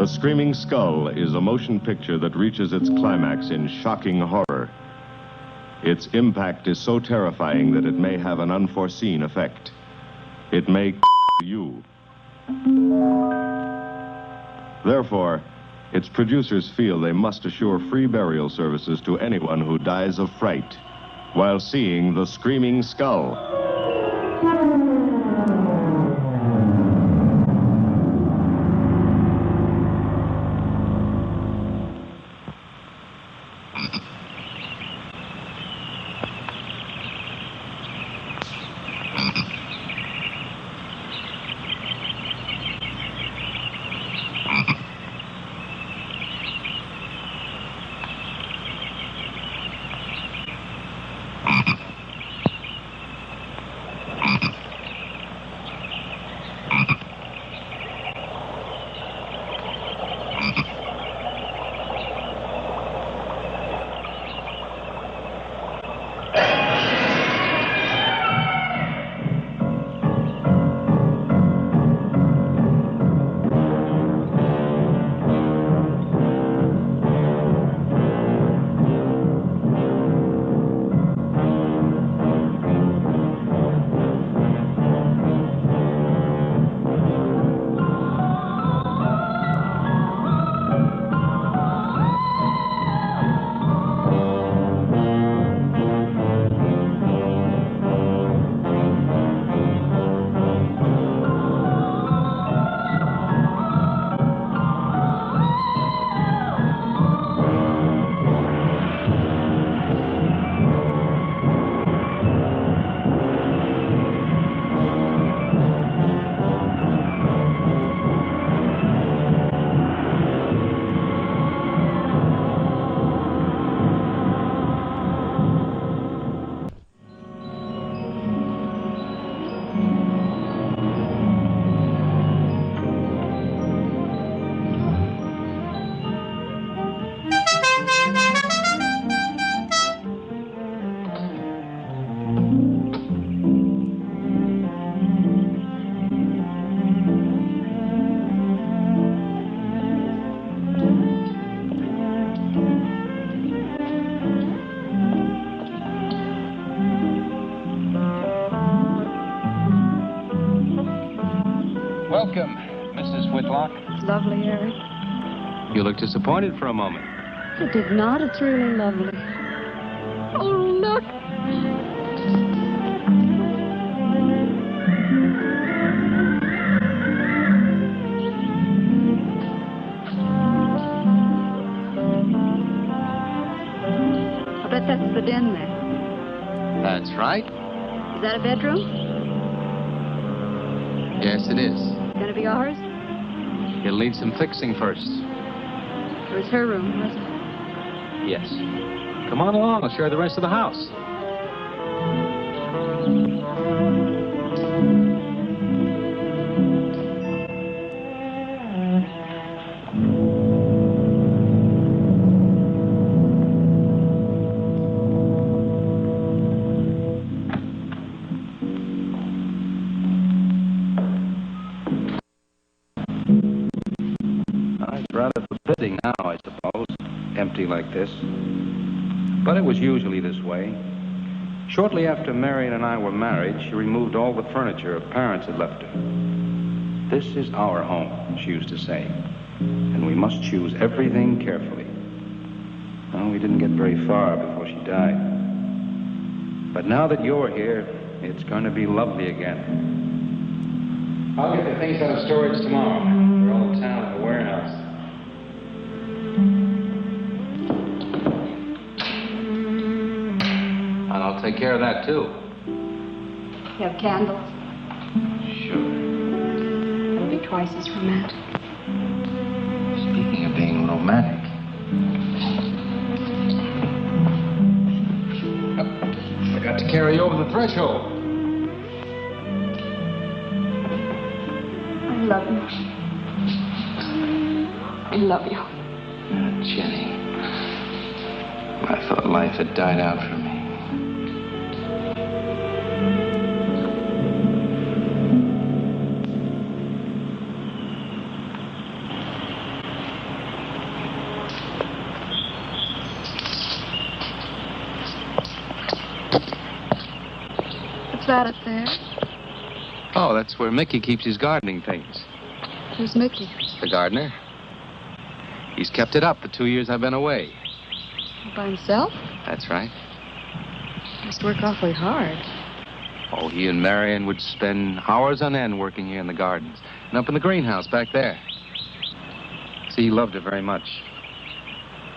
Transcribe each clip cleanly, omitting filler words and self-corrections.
The Screaming Skull is a motion picture that reaches its climax in shocking horror. Its impact is so terrifying that it may have an unforeseen effect. It may you. Therefore, its producers feel they must assure free burial services to anyone who dies of fright while seeing The Screaming Skull. Welcome, Mrs. Whitlock. It's lovely, Harry. You look disappointed for a moment. It did not. It's really lovely. Oh, look. I bet that's the den there. That's right. Is that a bedroom? Yes, it is. Gonna be ours? It'll need some fixing first. It was her room, wasn't it? Yes. Come on along. I'll show you the rest of the house. Now, I suppose, empty like this. But it was usually this way. Shortly after Marion and I were married, she removed all the furniture her parents had left her. This is our home, she used to say, and we must choose everything carefully. Well, we didn't get very far before she died. But now that you're here, it's going to be lovely again. I'll get the things out of storage tomorrow. They're all down in the warehouse. And I'll take care of that, too. You have candles? Sure. It'll be twice as romantic. Speaking of being romantic. I forgot to carry you over the threshold. I love you. I love you. Jenny. I thought life had died out for me. that it there? Oh, that's where Mickey keeps his gardening things. Who's Mickey? The gardener. He's kept it up the 2 years I've been away. By himself? That's right. Must work awfully hard. Oh, he and Marion would spend hours on end working here in the gardens and up in the greenhouse back there. See, he loved her very much.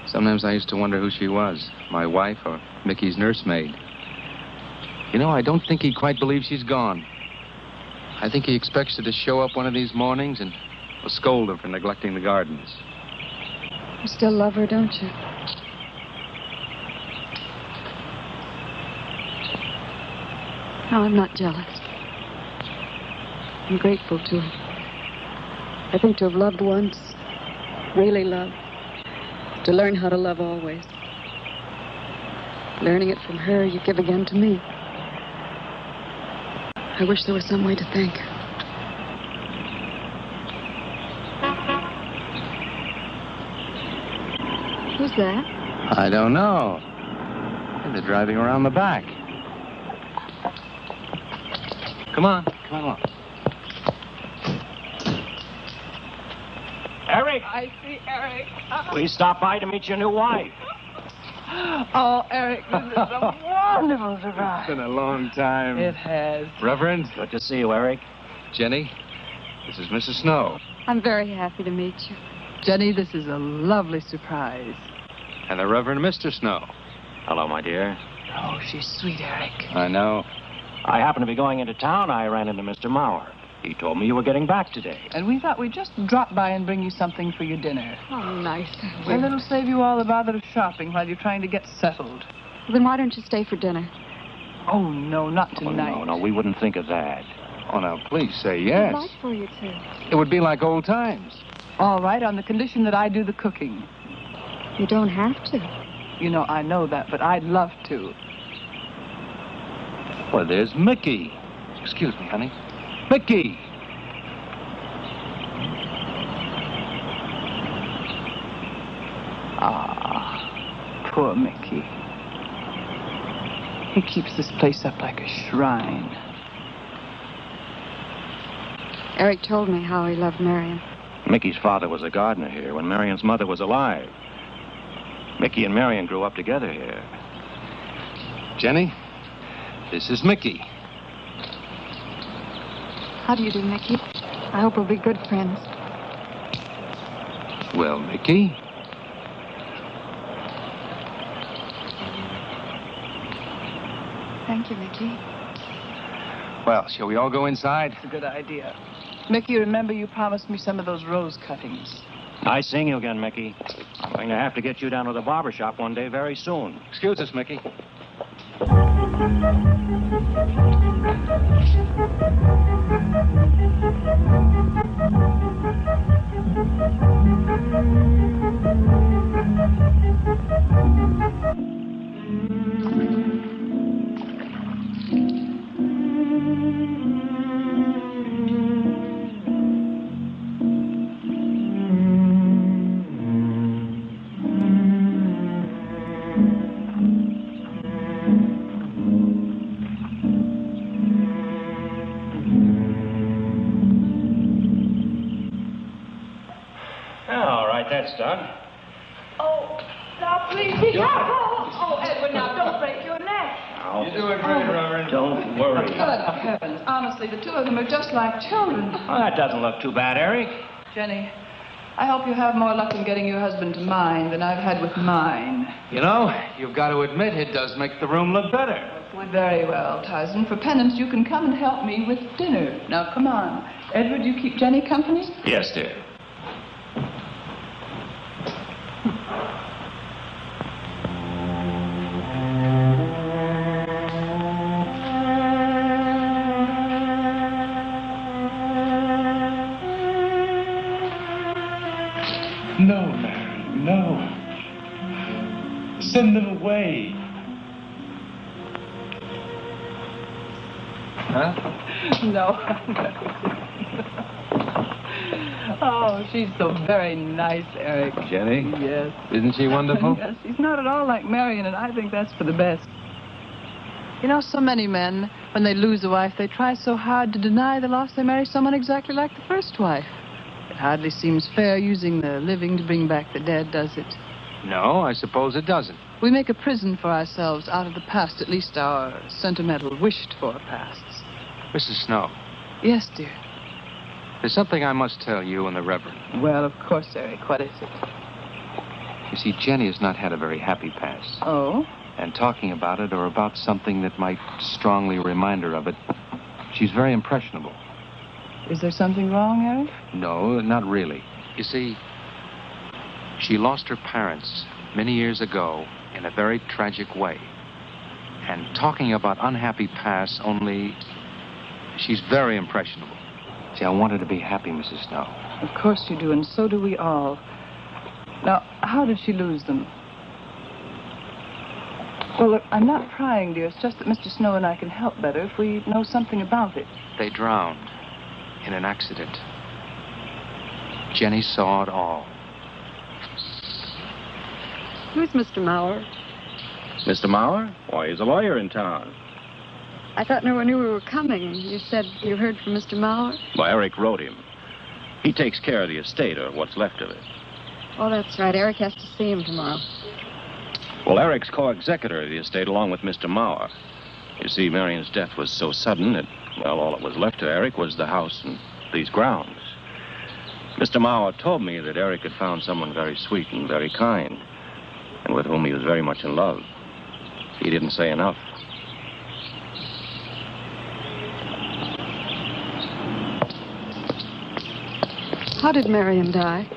Sometimes I used to wonder who she was, my wife or Mickey's nursemaid. You know, I don't think he quite believes she's gone. I think he expects her to show up one of these mornings and will scold her for neglecting the gardens. You still love her, don't you? No, I'm not jealous. I'm grateful to her. I think to have loved once, really loved, to learn how to love always. Learning it from her, you give again to me. I wish there was some way to thank her. Who's that? I don't know. They're driving around the back. Come on along. Eric! I see Eric. We stopped by to meet your new wife. Oh, Eric, this is a wonderful surprise. It's been a long time. It has. Reverend, Good to see you, Eric. Jenny, this is Mrs. Snow. I'm very happy to meet you. Jenny, this is a lovely surprise. And the Reverend Mr. Snow. Hello, my dear. Oh, she's sweet, Eric. I know. I happened to be going into town. I ran into Mr. Maurer. He told me you were getting back today. And we thought we'd just drop by and bring you something for your dinner. Oh, nice. And it'll save you all the bother of shopping while you're trying to get settled. Well, then why don't you stay for dinner? Oh, no, not Oh, tonight. no, we wouldn't think of that. Oh, now, please say I'd yes. like for you to. It would be like old times. All right, on the condition that I do the cooking. You don't have to. You know, I know that, but I'd love to. Well, there's Mickey. Excuse me, honey. Mickey! Ah, poor Mickey. He keeps this place up like a shrine. Eric told me how he loved Marion. Mickey's father was a gardener here when Marion's mother was alive. Mickey and Marion grew up together here. Jenny, this is Mickey. How do you do, Mickey? I hope we'll be good friends. Well, Mickey. Thank you, Mickey. Well, shall we all go inside? It's a good idea. Mickey, remember you promised me some of those rose cuttings. Nice seeing you again, Mickey. I'm going to have to get you down to the barber shop one day very soon. Excuse us, Mickey. All right, that's done. Oh, now please be careful. Oh, Edward, now don't break your neck. You're doing great, Reverend. Don't worry. Good heavens. Honestly, the two of them are just like children. Well, that doesn't look too bad, Eric. Jenny, I hope you have more luck in getting your husband to mine than I've had with mine. You know, you've got to admit it does make the room look better. Very well, Tyson. For penance, you can come and help me with dinner. Now, come on. Edward, you keep Jenny company? Yes, dear. No, Mary, no. Send them away. Huh? No. Oh, she's so very nice, Eric. Jenny? Yes. Isn't she wonderful? Yes, she's not at all like Marion, and I think that's for the best. You know, so many men, when they lose a wife, they try so hard to deny the loss they marry someone exactly like the first wife. It hardly seems fair using the living to bring back the dead, does it? No, I suppose it doesn't. We make a prison for ourselves out of the past, at least our sentimental, wished-for pasts. Mrs. Snow, Yes, dear. there's something I must tell you and the Reverend. Well, of course, Eric. What is it? You see, Jenny has not had a very happy past. Oh? And talking about it or about something that might strongly remind her of it, she's very impressionable. Is there something wrong, Eric? No, not really. You see, she lost her parents many years ago in a very tragic way. And talking about unhappy pasts only, she's very impressionable. See, I want her to be happy, Mrs. Snow. Of course you do, and so do we all. Now, how did she lose them? Well, look, I'm not prying, dear. It's just that Mr. Snow and I can help better if we know something about it. They drowned in an accident. Jenny saw it all. Who's Mr. Mauer? Mr. Mauer? Why, he's a lawyer in town. I thought no one knew we were coming. You said you heard from Mr. Mauer? Well, Eric wrote him. He takes care of the estate, or what's left of it. Oh, that's right. Eric has to see him tomorrow. Well, Eric's co-executor of the estate along with Mr. Mauer. You see, Marion's death was so sudden that, well, all that was left to Eric was the house and these grounds. Mr. Mauer told me that Eric had found someone very sweet and very kind, and with whom he was very much in love. He didn't say enough. How did Marion die?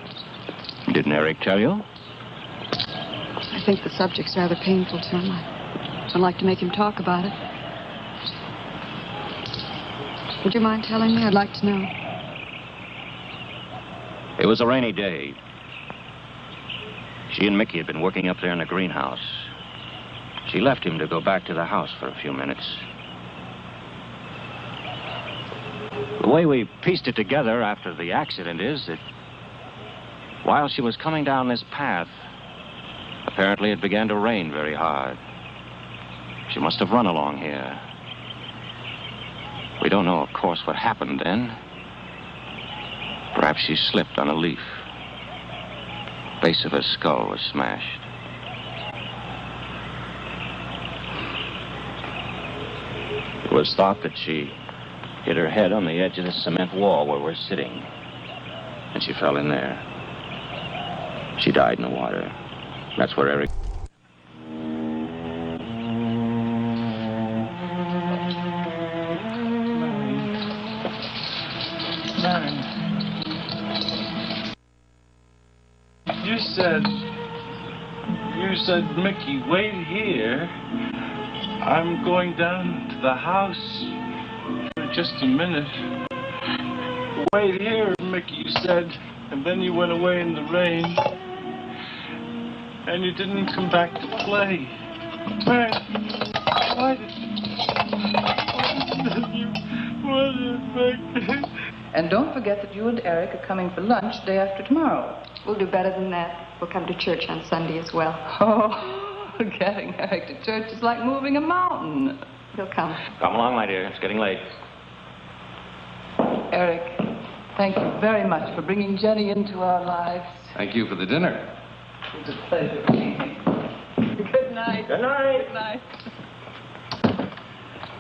Didn't Eric tell you? I think the subject's rather painful to him. I don't like to make him talk about it. Would you mind telling me? I'd like to know. It was a rainy day. She and Mickey had been working up there in the greenhouse. She left him to go back to the house for a few minutes. The way we pieced it together after the accident is that while she was coming down this path, apparently it began to rain very hard. She must have run along here. We don't know, of course, what happened then. Perhaps she slipped on a leaf. Base of her skull was smashed. It was thought that she hit her head on the edge of the cement wall where we're sitting. And she fell in there. She died in the water. That's where Eric... You said, Mickey, wait here. I'm going down to the house for just a minute. Wait here, Mickey, you said, and then you went away in the rain. And you didn't come back to play. Why did you... And don't forget that you and Eric are coming for lunch day after tomorrow. We'll do better than that. We'll come to church on Sunday as well. Oh, getting Eric to church is like moving a mountain. He'll come. Come along, my dear. It's getting late. Eric, thank you very much for bringing Jenny into our lives. Thank you for the dinner. It was a pleasure. Good night. Good night. Good night.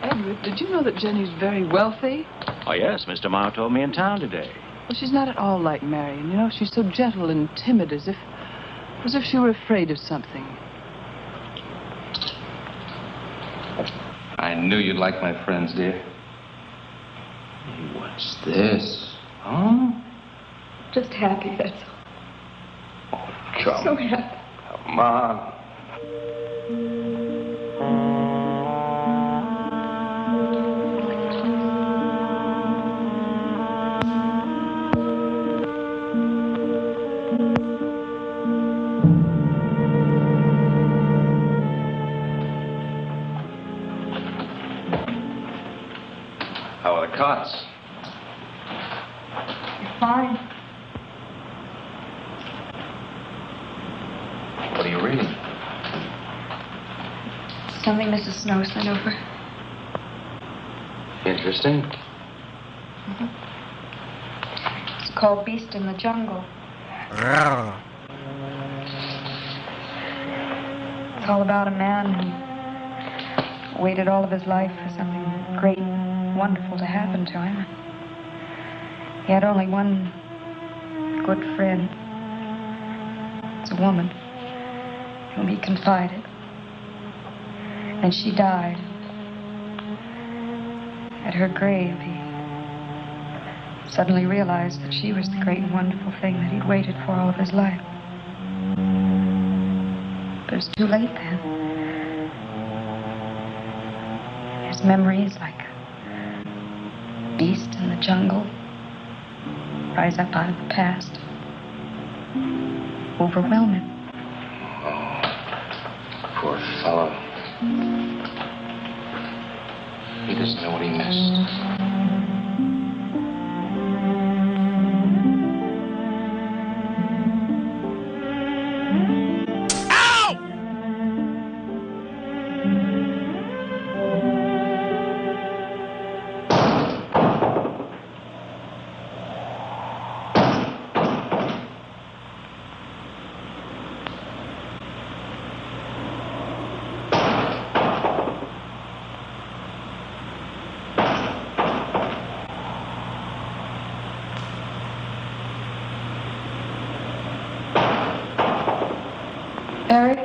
Edward, did you know that Jenny's very wealthy? Oh, yes. Mr. Mauer told me in town today. Well, she's not at all like Marion. You know, she's so gentle and timid, as if she were afraid of something. I knew you'd like my friends, dear. Hey, what's this? Huh? Just happy, that's all. Oh, come. So happy. Come on. How are the cots? Fine. What are you reading? Something Mrs. Snow sent over. Interesting. It's called Beast in the Jungle. It's all about a man who waited all of his life for something great and wonderful to happen to him. He had only one good friend. It's a woman whom he confided. And she died. At her grave, he suddenly realized that she was the great and wonderful thing that he'd waited for all of his life. But it was too late then. His memories, like a beast in the jungle, rise up out of the past, overwhelm him. Oh, poor fellow. He doesn't know what he missed. Eric?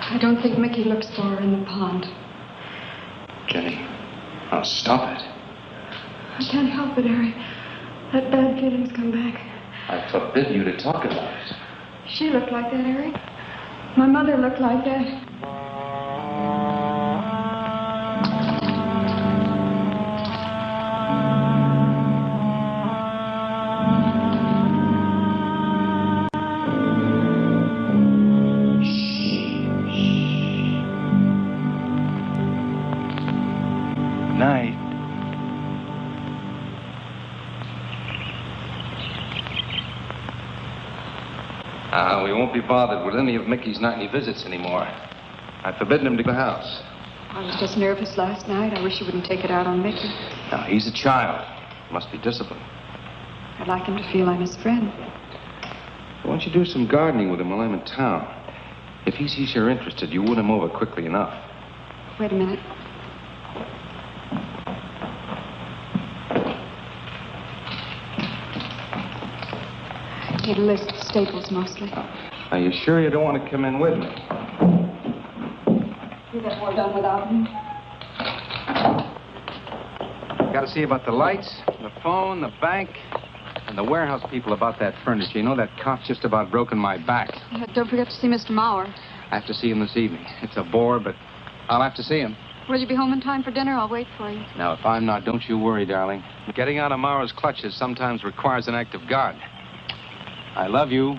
I don't think Mickey looks for her in the pond. Jenny, oh, stop it. I can't help it, Harry. That bad feeling's come back. I forbid you to talk about it. She looked like that, Harry. My mother looked like that. We won't be bothered with any of Mickey's nightly visits anymore. I've forbidden him to the house. I was just nervous last night. I wish you wouldn't take it out on Mickey. Now, he's a child. Must be disciplined. I'd like him to feel I'm his friend. Why don't you do some gardening with him while I'm in town? If he sees you're interested, you win him over quickly enough. Wait a minute. I need a list of staples mostly. Are you sure you don't want to come in with me? You'll get more done without me. Got to see about the lights, the phone, the bank, and the warehouse people about that furniture. You know, that cop's just about broken my back. Yeah, don't forget to see Mr. Mauer. I have to see him this evening. It's a bore, but I'll have to see him. Will you be home in time for dinner? I'll wait for you. Now, if I'm not, don't you worry, darling. Getting out of Mara's clutches sometimes requires an act of God. I love you.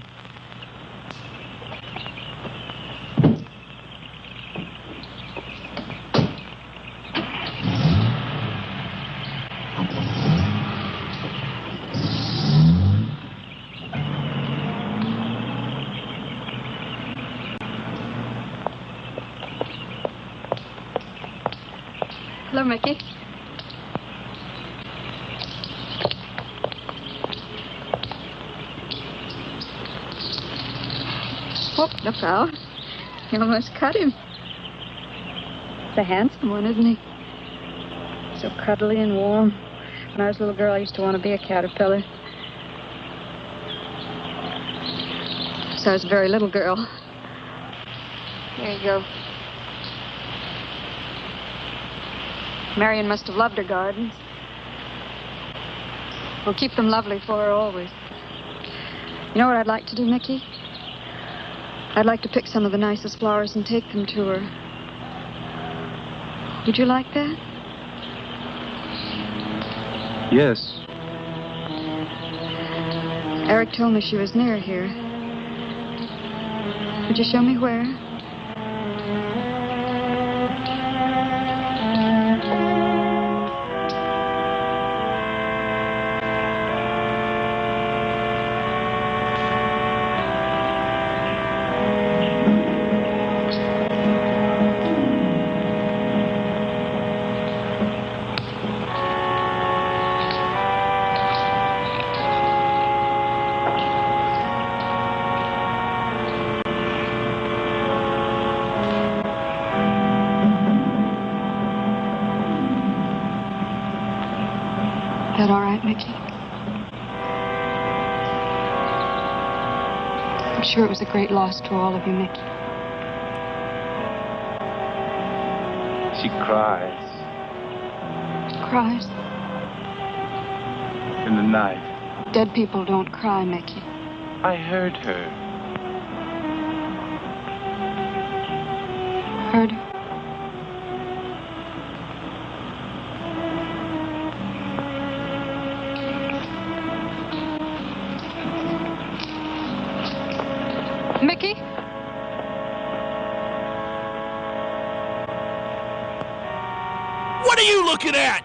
Hello, Mickey. Oh, look out. You almost cut him. He's a handsome one, isn't he? So cuddly and warm. When I was a little girl, I used to want to be a caterpillar. So I was a very little girl. There you go. Marion must have loved her gardens. We'll keep them lovely for her always. You know what I'd like to do, Mickey? I'd like to pick some of the nicest flowers and take them to her. Would you like that? Yes. Eric told me she was near here. Would you show me where? Is that all right, Mickey? I'm sure it was a great loss to all of you, Mickey. She cries Cries? in the night. Dead people don't cry, Mickey. I heard her. Heard her? Mickey? What are you looking at?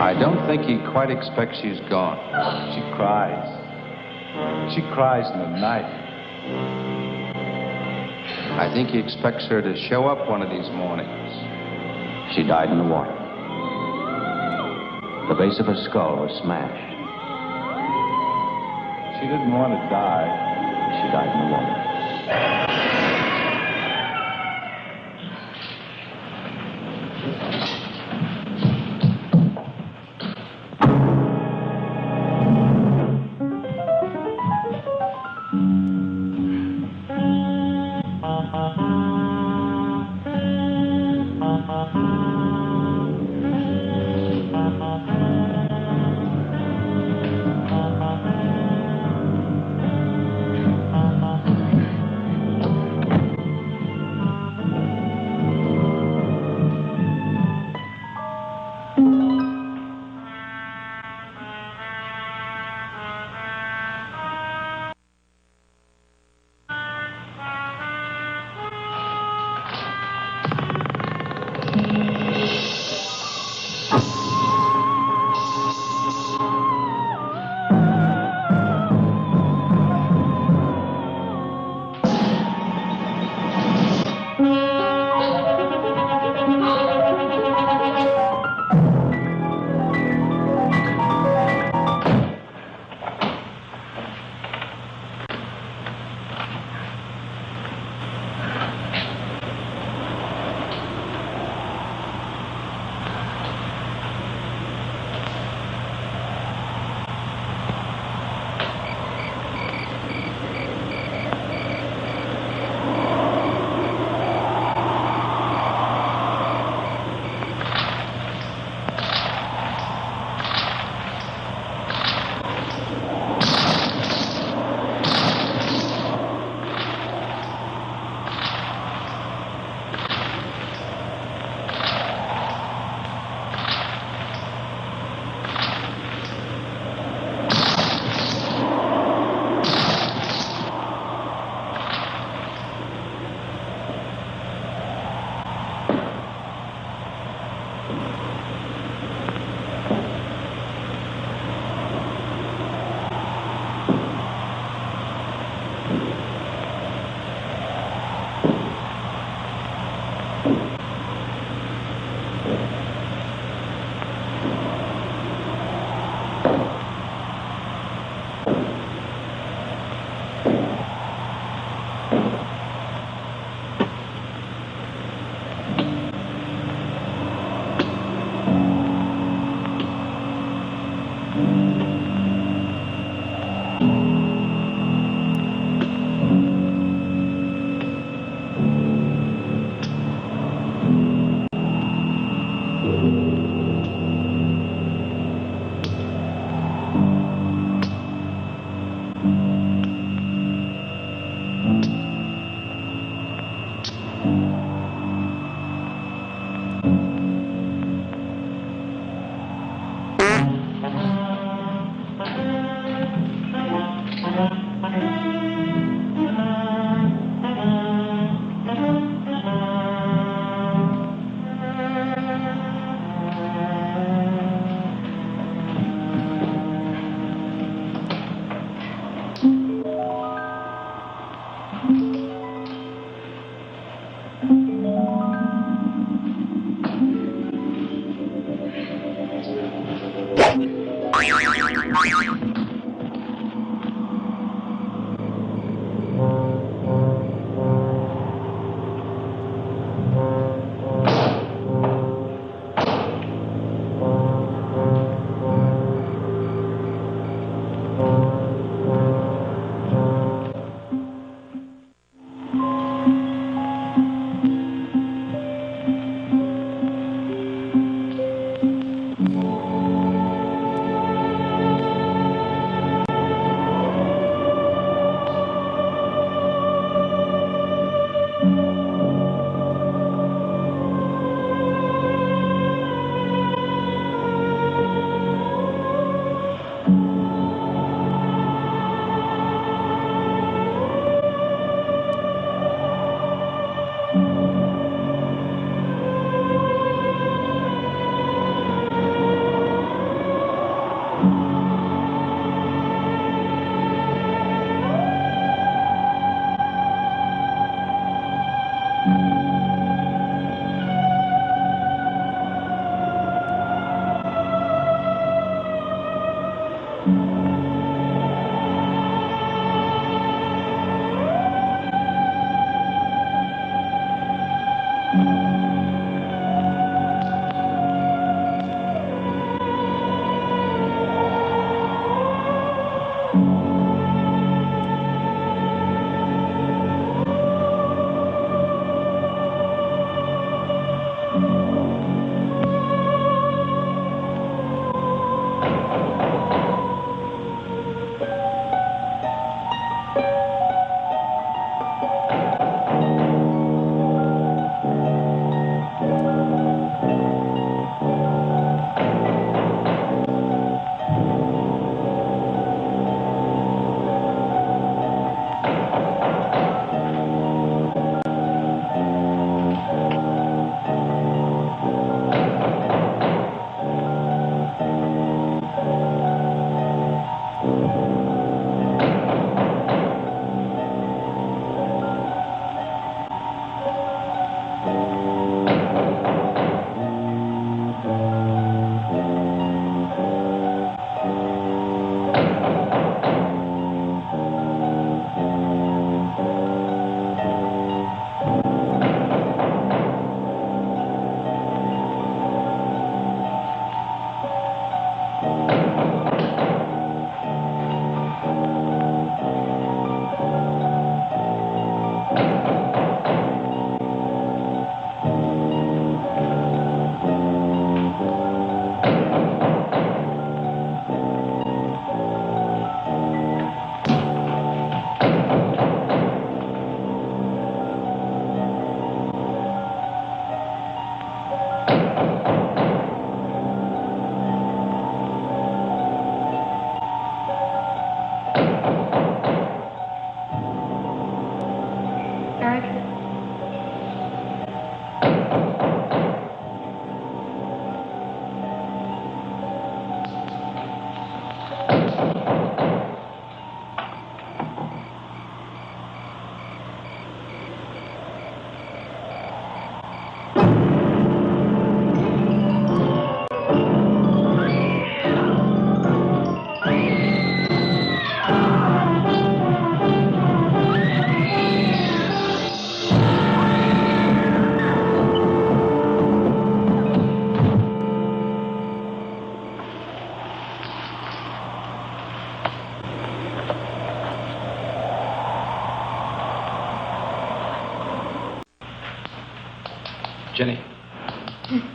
I don't think he quite expects she's gone. She cries. She cries in the night. I think he expects her to show up one of these mornings. She died in the water. The base of her skull was smashed. She didn't want to die. She died in the water.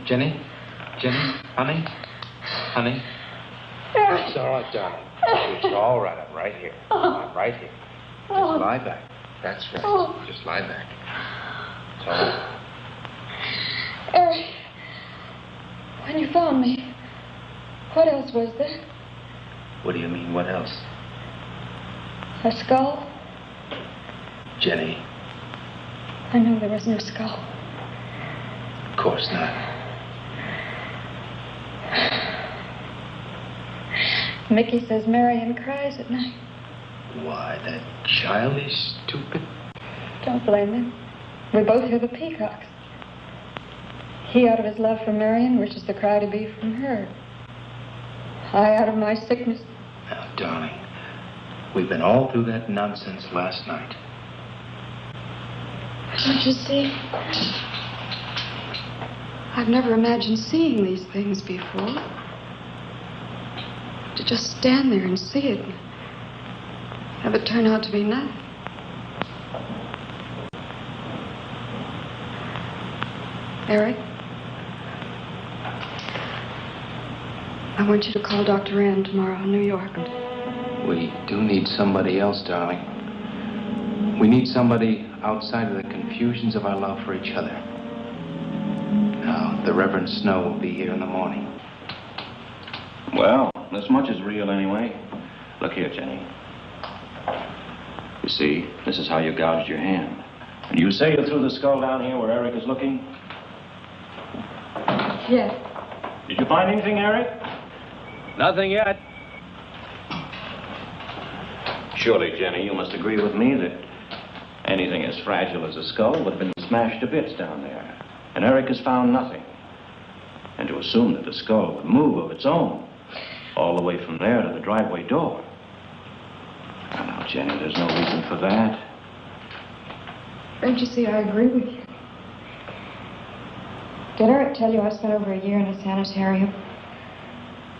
Jenny? Jenny? Honey? Honey? It's all right, darling. It's all right. I'm right here. I'm right here. Just lie back. That's right. Just lie back. It's all right. Eric, when you found me, what else was there? What do you mean, what else? A skull? Jenny, I know there was no skull. of course not. Mickey says Marion cries at night. Why, that child is stupid. Don't blame him. We both hear the peacocks. He, out of his love for Marion, wishes the cry to be from her. I, out of my sickness. Now, darling, we've been all through that nonsense last night. Don't you see? I've never imagined seeing these things before. To just stand there and see it. Have it turn out to be nothing. Eric? I want you to call Dr. Ann tomorrow in New York. We do need somebody else, darling. We need somebody outside of the confusions of our love for each other. Now, the Reverend Snow will be here in the morning. Well, this much is real anyway. Look here, Jenny. You see, this is how you gouged your hand. And you say you threw the skull down here where Eric is looking? Yes. Did you find anything, Eric? Nothing yet. Surely, Jenny, you must agree with me that anything as fragile as a skull would have been smashed to bits down there. And Eric has found nothing. And to assume that the skull would move of its own all the way from there to the driveway door. Now, Jenny, there's no reason for that. Don't you see, I agree with you. Did Eric tell you I spent over a year in a sanitarium?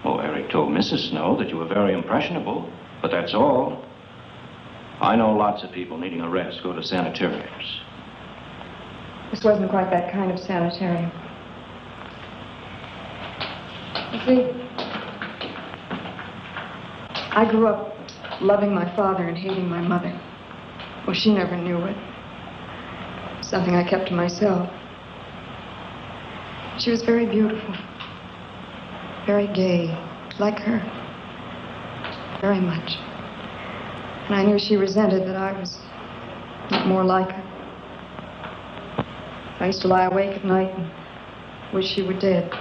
Oh, Eric told Mrs. Snow that you were very impressionable, but that's all. I know lots of people needing a rest go to sanitariums. This wasn't quite that kind of sanitarium. You see, I grew up loving my father and hating my mother. Well, she never knew it. Something I kept to myself. She was very beautiful. Very gay, like her. Very much. And I knew she resented that I was not more like her. I used to lie awake at night and wish she were dead.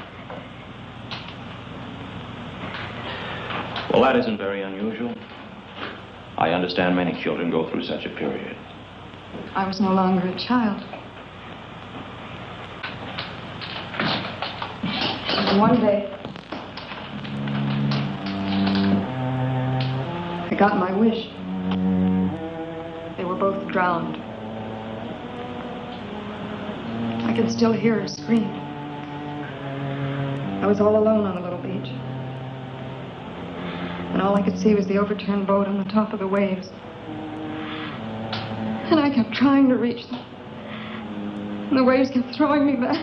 Well, that isn't very unusual. I understand many children go through such a period. I was no longer a child. And one day, I got my wish. They were both drowned. I could still hear her scream. I was all alone on the little beach. And all I could see was the overturned boat on the top of the waves. And I kept trying to reach them. And the waves kept throwing me back.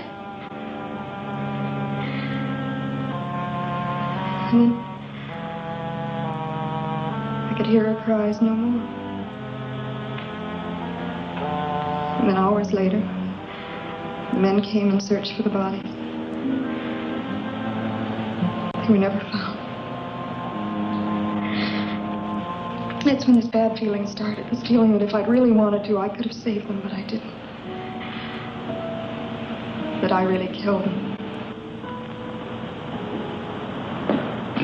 And then I could hear her cries no more. And then hours later, the men came and searched for the bodies. They were never found. That's when this bad feeling started. This feeling that if I'd really wanted to, I could have saved them, but I didn't. That I really killed them.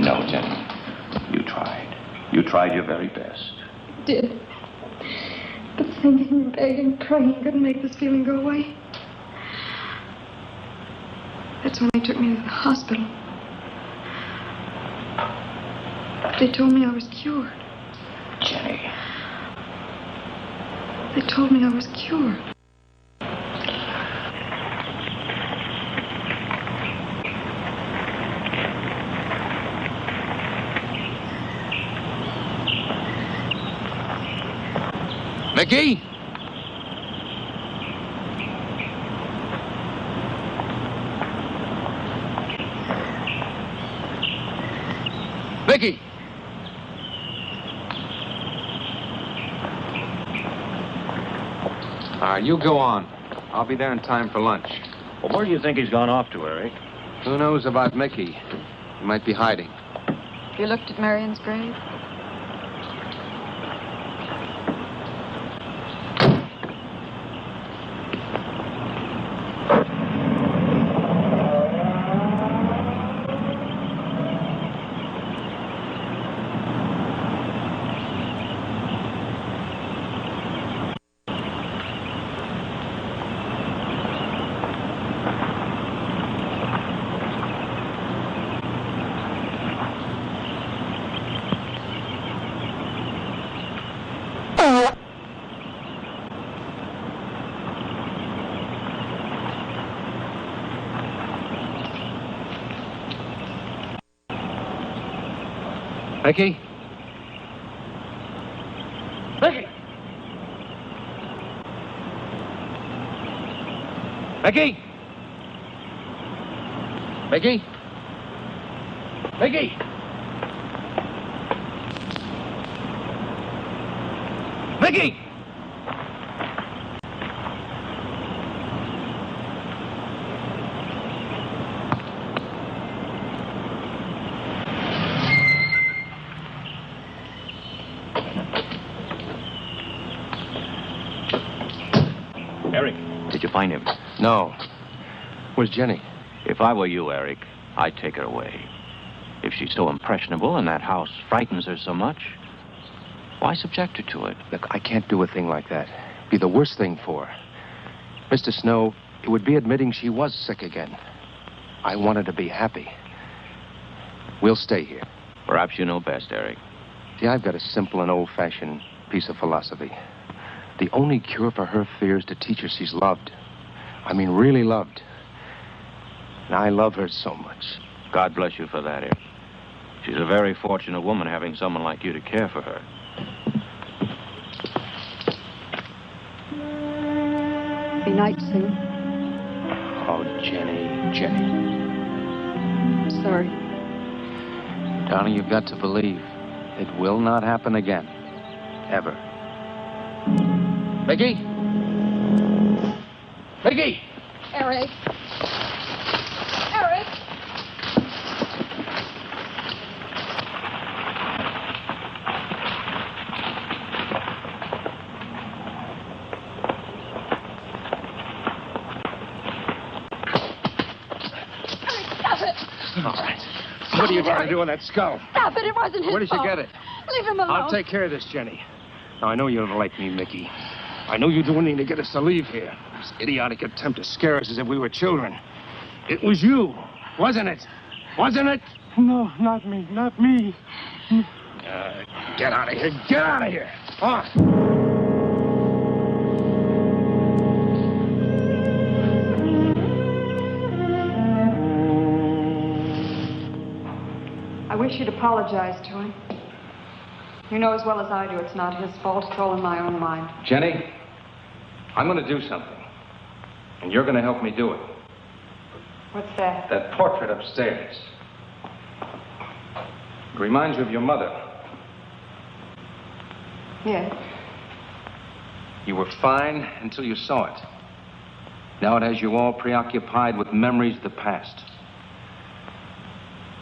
No, Jenny. You tried. You tried your very best. I did. But thinking, begging, praying couldn't make this feeling go away. That's when they took me to the hospital. They told me I was cured. Jenny. They told me I was cured. Mickey? Mickey! All right, you go on. I'll be there in time for lunch. Well, where do you think he's gone off to, Eric? Who knows about Mickey? He might be hiding. You looked at Marion's grave? Mickey? Mickey! Mickey! Mickey? Mickey! Mickey! Eric, did you find him? No. Where's Jenny? If I were you, Eric, I'd take her away. If she's so impressionable and that house frightens her so much, why subject her to it? Look, I can't do a thing like that. It'd be the worst thing for her. Mr. Snow, it would be admitting she was sick again. I want her to be happy. We'll stay here. Perhaps you know best, Eric. See, I've got a simple and old-fashioned piece of philosophy. The only cure for her fear is to teach her she's loved. I mean, really loved. And I love her so much. God bless you for that, Eric. She's a very fortunate woman having someone like you to care for her. Be night soon. Oh, Jenny. I'm sorry. Darling, you've got to believe it will not happen again. Ever. Mickey? Mickey! Eric. Eric! Stop it! All right. What are you trying to do with that skull? Stop it! It wasn't his Where did you fault. get it? Leave him alone. I'll take care of this, Jenny. Now, I know you don't like me, Mickey. I know you do anything to get us to leave here. This idiotic attempt to scare us as if we were children. It was you, wasn't it? Wasn't it? No, not me. Not me. Get out of here. Get out of here. On. I wish you'd apologize to him. You know as well as I do it's not his fault. It's all in my own mind. Jenny, I'm going to do something. And you're going to help me do it. What's that? That portrait upstairs. It reminds you of your mother. Yes. You were fine until you saw it. Now it has you all preoccupied with memories of the past.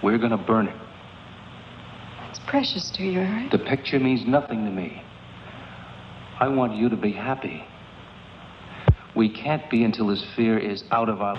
We're going to burn it. It's precious to you, Eric. The picture means nothing to me. I want you to be happy. We can't be until this fear is out of our...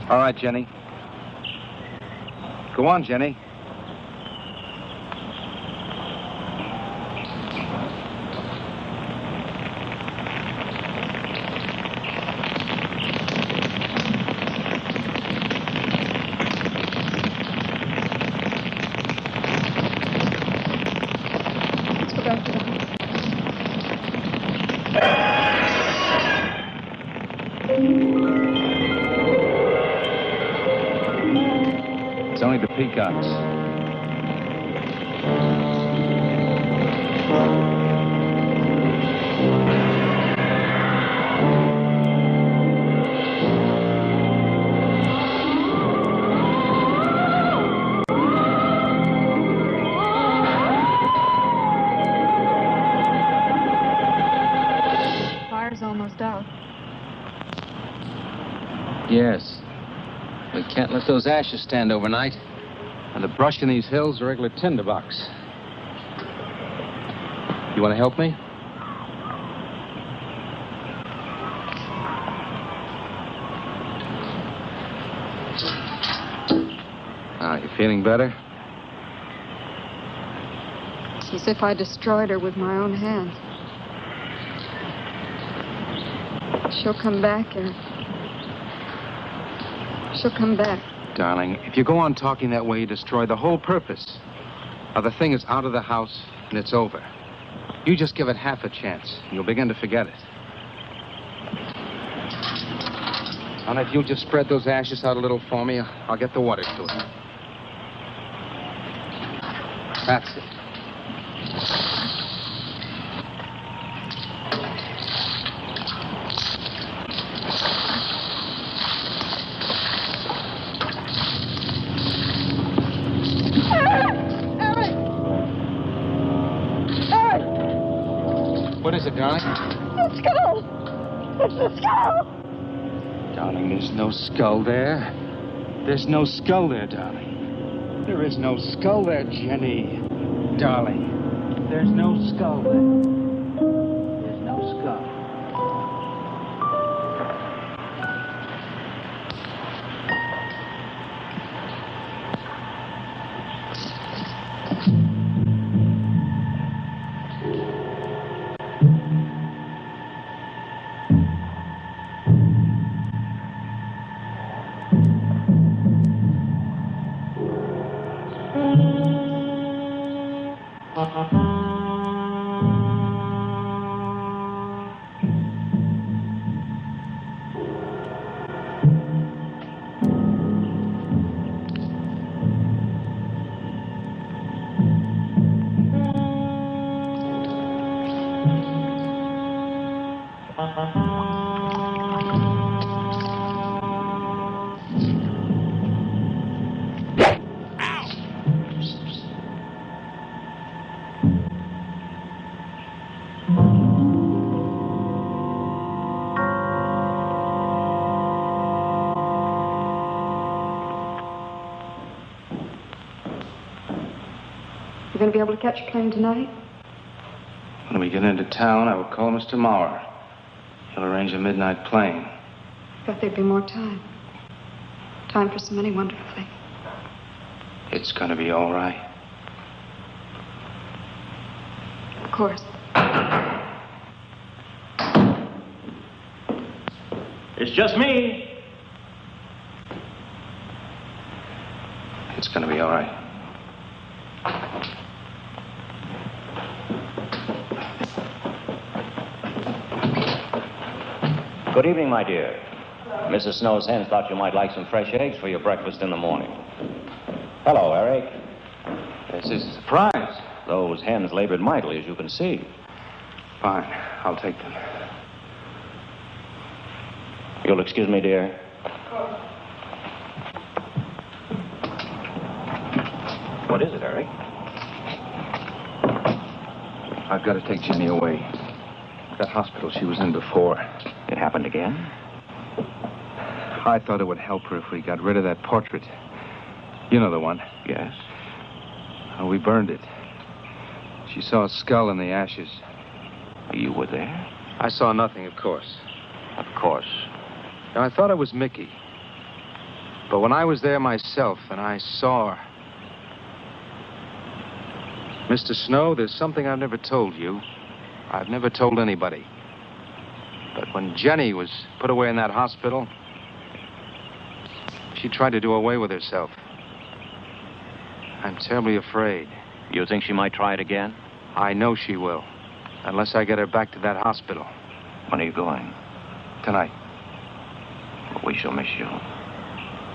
All right, Jenny. Go on, Jenny. Let's go back to the house. only the peacocks. Fire's almost out. Yes. We can't let those ashes stand overnight. And the brush in these hills are a regular tinderbox. You want to help me? You feeling better? It's as if I destroyed her with my own hands. She'll come back, Eric. She'll come back. Darling, if you go on talking that way, you destroy the whole purpose. Now, the thing is out of the house, and it's over. You just give it half a chance, and you'll begin to forget it. And if you'll just spread those ashes out a little for me, I'll get the water to it. That's it. What is it, darling? The skull! It's the skull! Darling, there's no skull there. There's no skull there, darling. There is no skull there, Jenny. Darling, there's no skull there. There's no skull. You going to be able to catch a plane tonight? When we get into town, I will call Mr. Maurer. He'll arrange a midnight plane. Thought there'd be more time. Time for so many wonderful things. It's going to be all right. Of course. It's just me. It's going to be all right. Good evening, my dear. Mrs. Snow's hens thought you might like some fresh eggs for your breakfast in the morning. Hello, Eric. This is a surprise. Those hens labored mightily, as you can see. Fine. I'll take them. You'll excuse me, dear? What is it, Eric? I've got to take Jenny away. That hospital she was in before. It happened again? I thought it would help her if we got rid of that portrait. You know the one. Yes. We burned it. She saw a skull in the ashes. You were there? I saw nothing, of course. Of course. Now, I thought it was Mickey. But when I was there myself and I saw her... Mr. Snow, there's something I've never told you. I've never told anybody. But when Jenny was put away in that hospital, she tried to do away with herself. I'm terribly afraid. You think she might try it again? I know she will. Unless I get her back to that hospital. When are you going? Tonight. We shall miss you.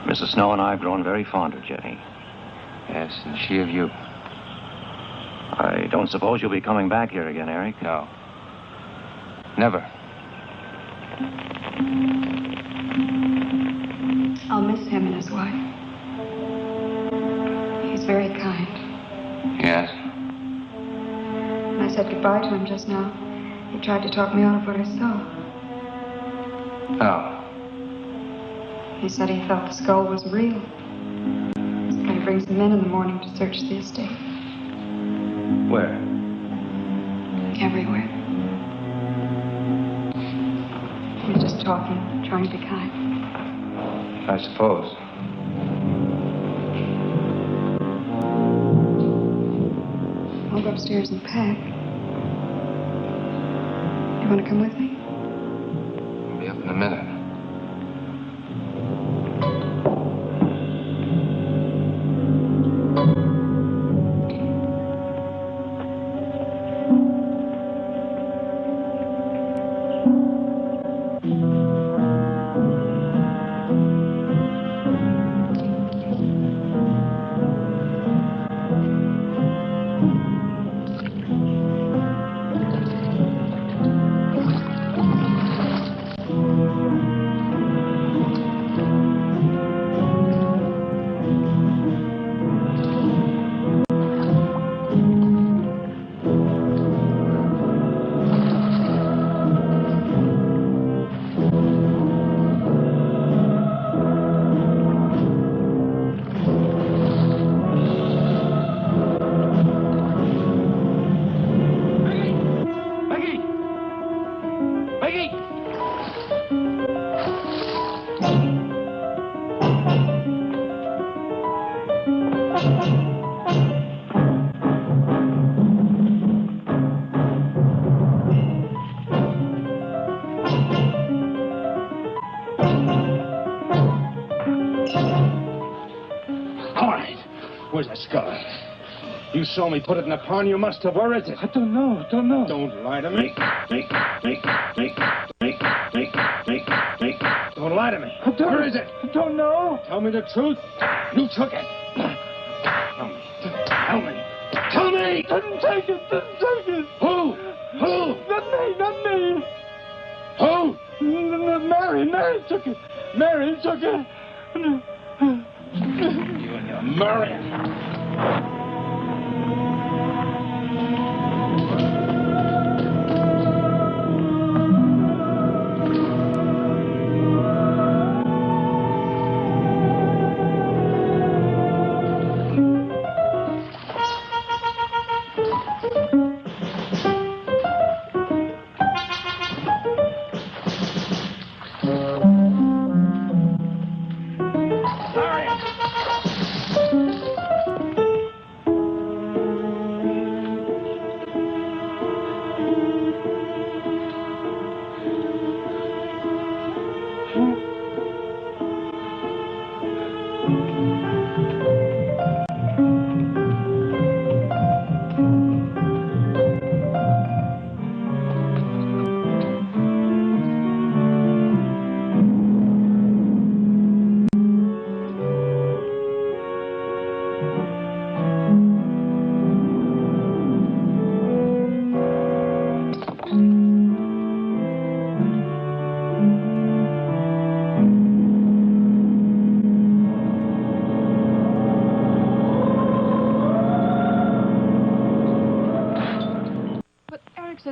Mrs. Snow and I have grown very fond of Jenny. Yes, and she of you. I don't suppose you'll be coming back here again, Eric? No. Never. I'll miss him and his wife. He's very kind. Yes? When I said goodbye to him just now, he tried to talk me out of what I saw. Oh. He said he felt the skull was real. So he brings them in the morning to search the estate. Where? Everywhere. He was just talking, trying to be kind. I suppose. I'll go upstairs and pack. You want to come with me? I'll be up in a minute. You saw me put it in the pond. You must have. Where is it? I don't know. Don't lie to me. Don't lie to me. Where is it? I don't know. Tell me the truth. You took it. Tell me. Tell me. Didn't take it. Who? Not me. Who? Mary took it. Mary took it. You and your Mary.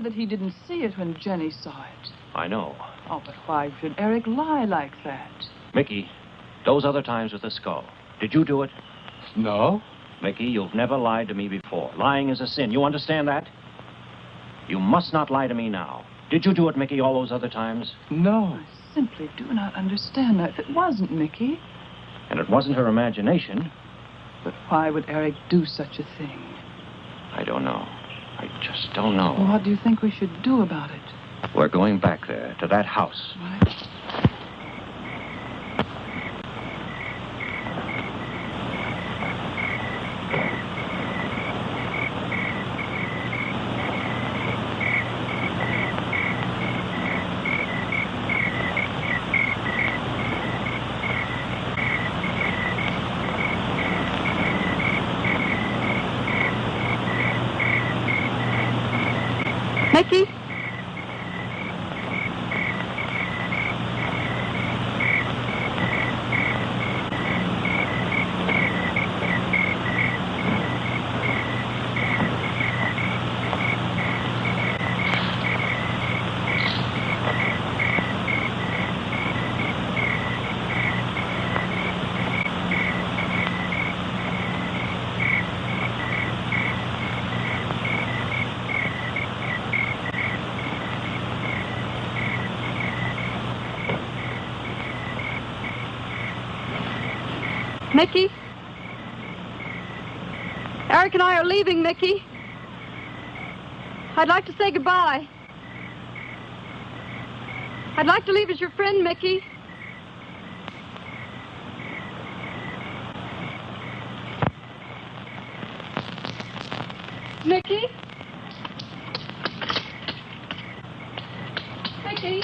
That he didn't see it when Jenny saw it. I know. Oh, but why should Eric lie like that? Mickey, those other times with the skull, did you do it? No. Mickey, you've never lied to me before. Lying is a sin. You understand that? You must not lie to me now. Did you do it, Mickey, all those other times? No. I simply do not understand that. It wasn't Mickey. And it wasn't her imagination. But why would Eric do such a thing? I don't know. I just don't know. Well, what do you think we should do about it? We're going back there, to that house. What? Mickey? Mickey? Eric and I are leaving, Mickey. I'd like to say goodbye. I'd like to leave as your friend, Mickey. Mickey? Mickey?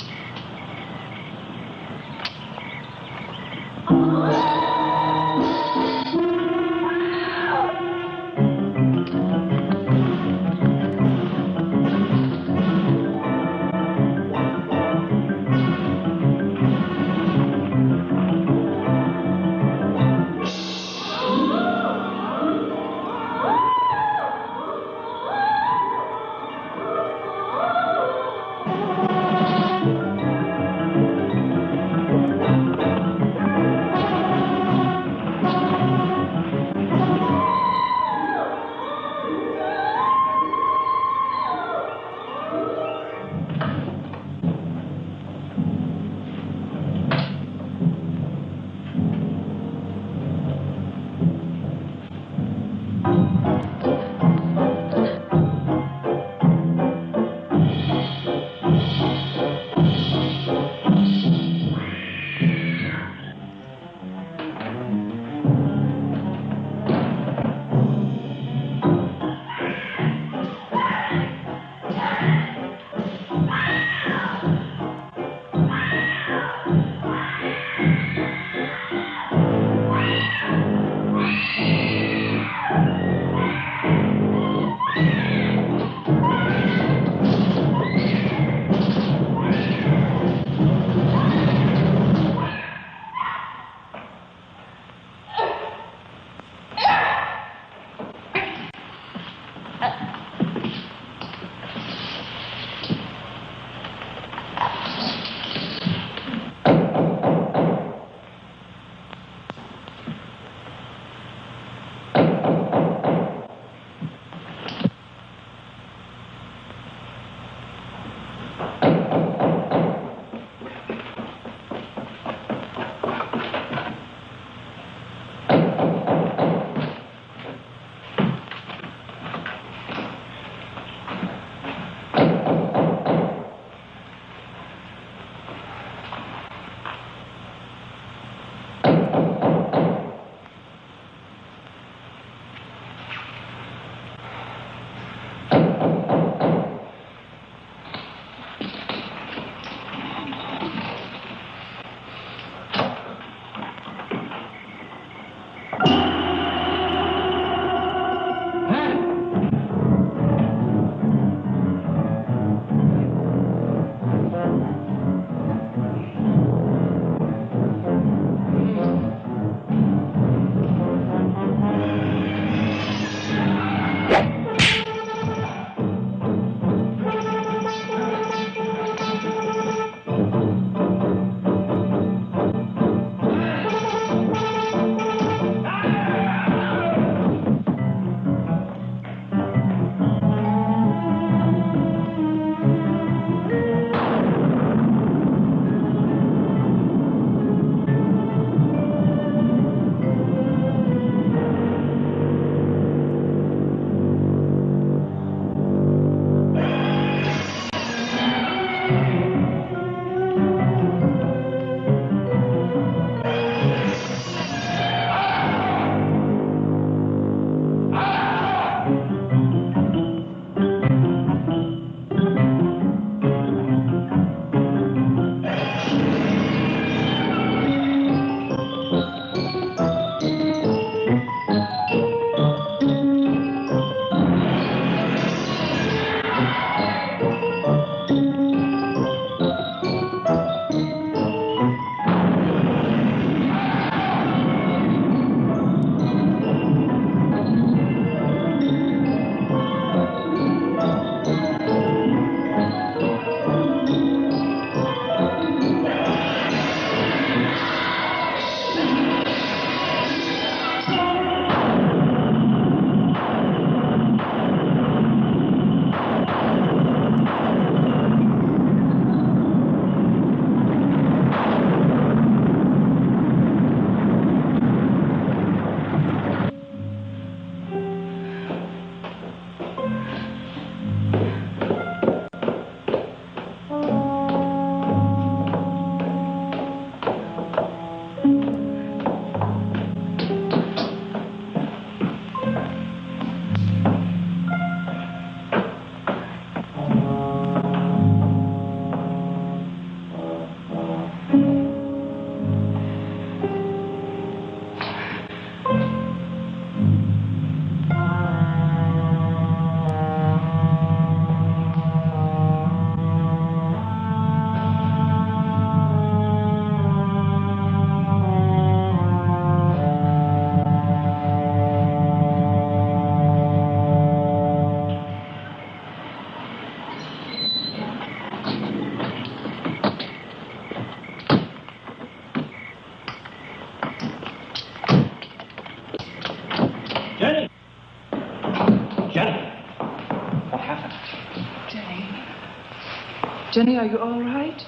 Jenny, are you all right?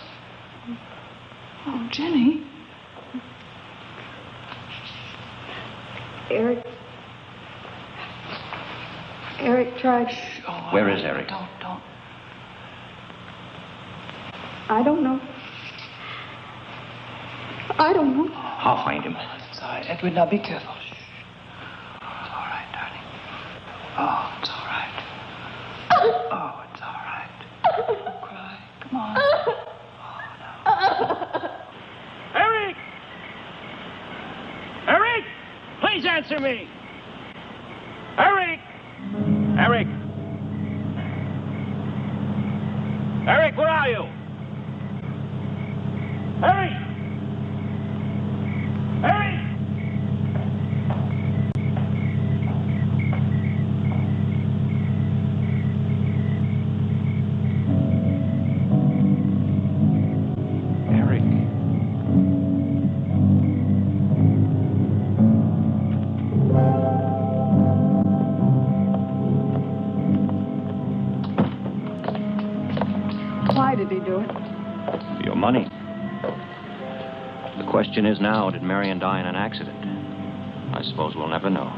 Oh, Jenny. Eric tried. Oh, Where is Eric? Don't. I don't know. I don't know. I'll find him. It's all right. Edward, now be careful. Shh. It's all right, darling. Oh, it's all right. Oh, it's all right. Don't cry. Come on. Oh, no. Eric! Eric! Please answer me! Eric! Eric! Eric, where are you? Eric! Eric! Eric. Why did he do it? Your money. The question is now, did Marion die in an accident? I suppose we'll never know.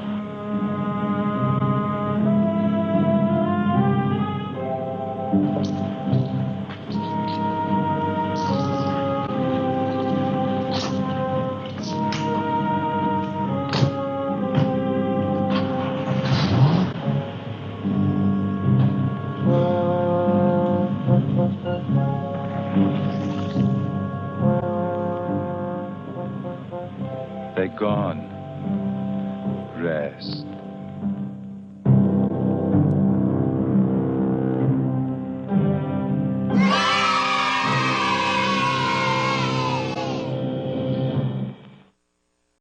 They're gone.